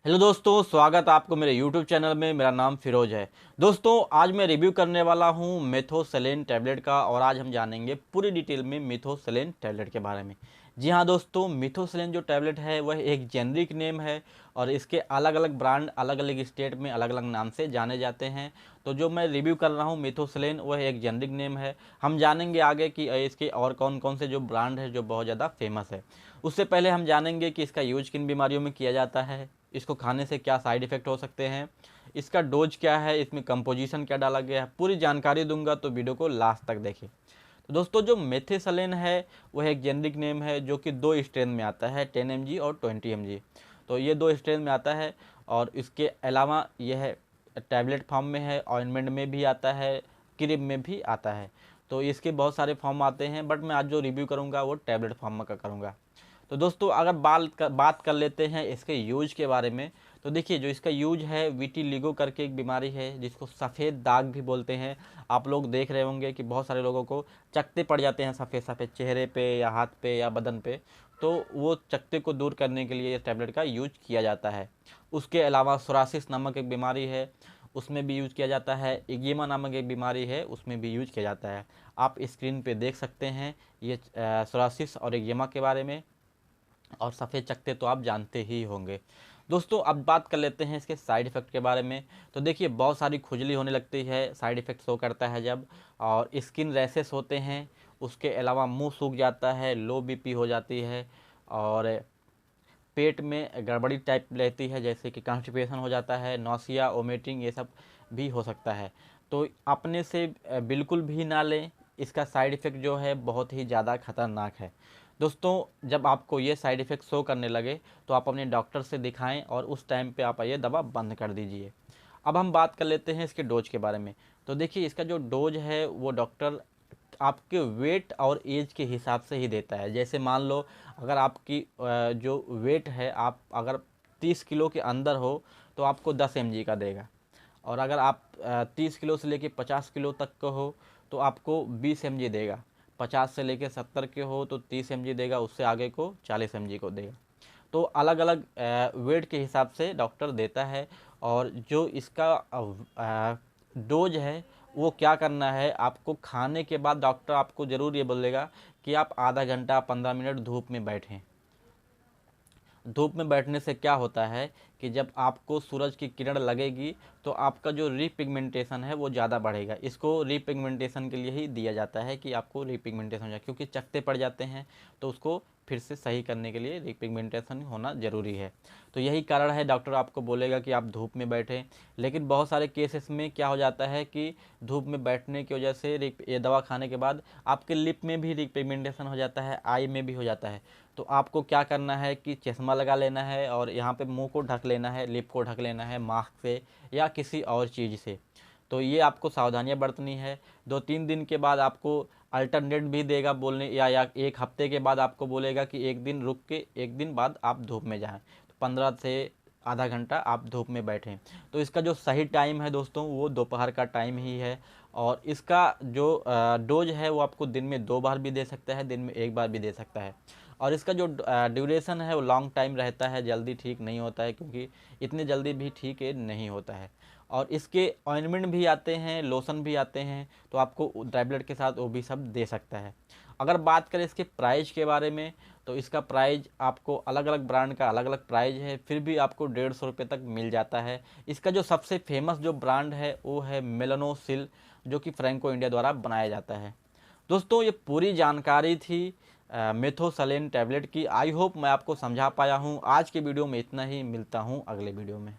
Hello दोस्तों, स्वागत है आपको मेरे YouTube चैनल में। मेरा नाम फिरोज है। दोस्तों, आज मैं रिव्यू करने वाला हूं मेथोसेलेन टैबलेट का और आज हम जानेंगे पूरी डिटेल में मेथोसेलेन टैबलेट के बारे में। जी हाँ दोस्तों, मेथोसेलेन जो टैबलेट है वह एक जेनरिक नेम है और इसके अलग अलग ब्रांड अलग अलग स्टेट में अलग अलग नाम से जाने जाते हैं। तो जो मैं रिव्यू कर रहा हूँ मेथोसेलेन वह एक जेनरिक नेम है। हम जानेंगे आगे कि इसके और कौन कौन से जो ब्रांड है जो बहुत ज़्यादा फेमस है। उससे पहले हम जानेंगे कि इसका यूज किन बीमारियों में किया जाता है, इसको खाने से क्या साइड इफ़ेक्ट हो सकते हैं, इसका डोज क्या है, इसमें कंपोजिशन क्या डाला गया है, पूरी जानकारी दूंगा, तो वीडियो को लास्ट तक देखें। तो दोस्तों, जो मेथिसलेन है वह एक जेनरिक नेम है जो कि दो स्ट्रेन में आता है, 10 mg और 20 mg। तो ये दो स्ट्रेन में आता है और इसके अलावा यह टैबलेट फॉर्म में है, ऑइंटमेंट में भी आता है, क्रीम में भी आता है। तो इसके बहुत सारे फॉर्म आते हैं, बट मैं आज जो रिव्यू करूँगा वो टैबलेट फॉर्म का करूँगा। तो दोस्तों, अगर बात कर लेते हैं इसके यूज के बारे में, तो देखिए जो इसका यूज है, विटिलिगो करके एक बीमारी है जिसको सफ़ेद दाग भी बोलते हैं। आप लोग देख रहे होंगे कि बहुत सारे लोगों को चकत्ते पड़ जाते हैं सफ़ेद सफ़ेद चेहरे पे या हाथ पे या बदन पे। तो वो चकत्ते को दूर करने के लिए इस टैबलेट का यूज किया जाता है। उसके अलावा सोरासिस नामक एक बीमारी है, उसमें भी यूज किया जाता है। एक्जिमा नामक एक बीमारी है, उसमें भी यूज किया जाता है। आप स्क्रीन पे देख सकते हैं ये सोरासिस और एक्जिमा के बारे में। और सफ़ेद चकत्ते तो आप जानते ही होंगे। दोस्तों, अब बात कर लेते हैं इसके साइड इफ़ेक्ट के बारे में। तो देखिए बहुत सारी खुजली होने लगती है, साइड इफ़ेक्ट शो करता है जब, और स्किन रैशेस होते हैं। उसके अलावा मुंह सूख जाता है, लो बीपी हो जाती है और पेट में गड़बड़ी टाइप रहती है, जैसे कि कॉन्स्टिपेशन हो जाता है, नौसिया, वोमिटिंग, ये सब भी हो सकता है। तो अपने से बिल्कुल भी ना लें, इसका साइड इफ़ेक्ट जो है बहुत ही ज़्यादा खतरनाक है। दोस्तों, जब आपको ये साइड इफ़ेक्ट शो करने लगे तो आप अपने डॉक्टर से दिखाएं और उस टाइम पे आप ये दवा बंद कर दीजिए। अब हम बात कर लेते हैं इसके डोज के बारे में। तो देखिए इसका जो डोज है वो डॉक्टर आपके वेट और एज के हिसाब से ही देता है। जैसे मान लो अगर आपकी जो वेट है, आप अगर 30 किलो के अंदर हो तो आपको 10 mg का देगा। और अगर आप 30 किलो से लेके 50 किलो तक का हो तो आपको 20 mg देगा। 50 से लेके 70 के हो तो 30 mg देगा, उससे आगे को 40 mg को देगा। तो अलग अलग वेट के हिसाब से डॉक्टर देता है। और जो इसका डोज है वो क्या करना है, आपको खाने के बाद डॉक्टर आपको ज़रूर ये बोलेगा कि आप आधा घंटा 15 मिनट धूप में बैठें। धूप में बैठने से क्या होता है कि जब आपको सूरज की किरण लगेगी तो आपका जो रीपिगमेंटेशन है वो ज़्यादा बढ़ेगा। इसको रीपिगमेंटेशन के लिए ही दिया जाता है कि आपको रीपिगमेंटेशन हो जाए, क्योंकि चकत्ते पड़ जाते हैं तो उसको फिर से सही करने के लिए रीपिगमेंटेशन होना ज़रूरी है। तो यही कारण है डॉक्टर आपको बोलेगा कि आप धूप में बैठें। लेकिन बहुत सारे केसेस में क्या हो जाता है कि धूप में बैठने की वजह से ये दवा खाने के बाद आपके लिप में भी रीपिगमेंटेशन हो जाता है, आई में भी हो जाता है। तो आपको क्या करना है कि चश्मा लगा लेना है और यहाँ पे मुंह को ढक लेना है, लिप को ढक लेना है मास्क से या किसी और चीज़ से। तो ये आपको सावधानियां बरतनी है। 2-3 दिन के बाद आपको अल्टरनेट भी देगा बोलने, या 1 हफ्ते के बाद आपको बोलेगा कि एक दिन रुक के एक दिन बाद आप धूप में जाएं। तो 15 से आधा घंटा आप धूप में बैठें। तो इसका जो सही टाइम है दोस्तों वो दोपहर का टाइम ही है। और इसका जो डोज है वो आपको दिन में 2 बार भी दे सकता है, दिन में 1 बार भी दे सकता है। और इसका जो ड्यूरेशन है वो लॉन्ग टाइम रहता है, जल्दी ठीक नहीं होता है, क्योंकि इतने जल्दी भी ठीक नहीं होता है। और इसके ऑइंटमेंट भी आते हैं, लोशन भी आते हैं, तो आपको टैबलेट के साथ वो भी सब दे सकता है। अगर बात करें इसके प्राइस के बारे में, तो इसका प्राइस आपको अलग अलग ब्रांड का अलग अलग प्राइस है, फिर भी आपको 150 रुपये तक मिल जाता है। इसका जो सबसे फेमस जो ब्रांड है वो है मेलानोसिल, जो कि फ्रैंको इंडिया द्वारा बनाया जाता है। दोस्तों, ये पूरी जानकारी थी मेथोसेलेन टैबलेट की। आई होप मैं आपको समझा पाया हूँ। आज के वीडियो में इतना ही, मिलता हूँ अगले वीडियो में।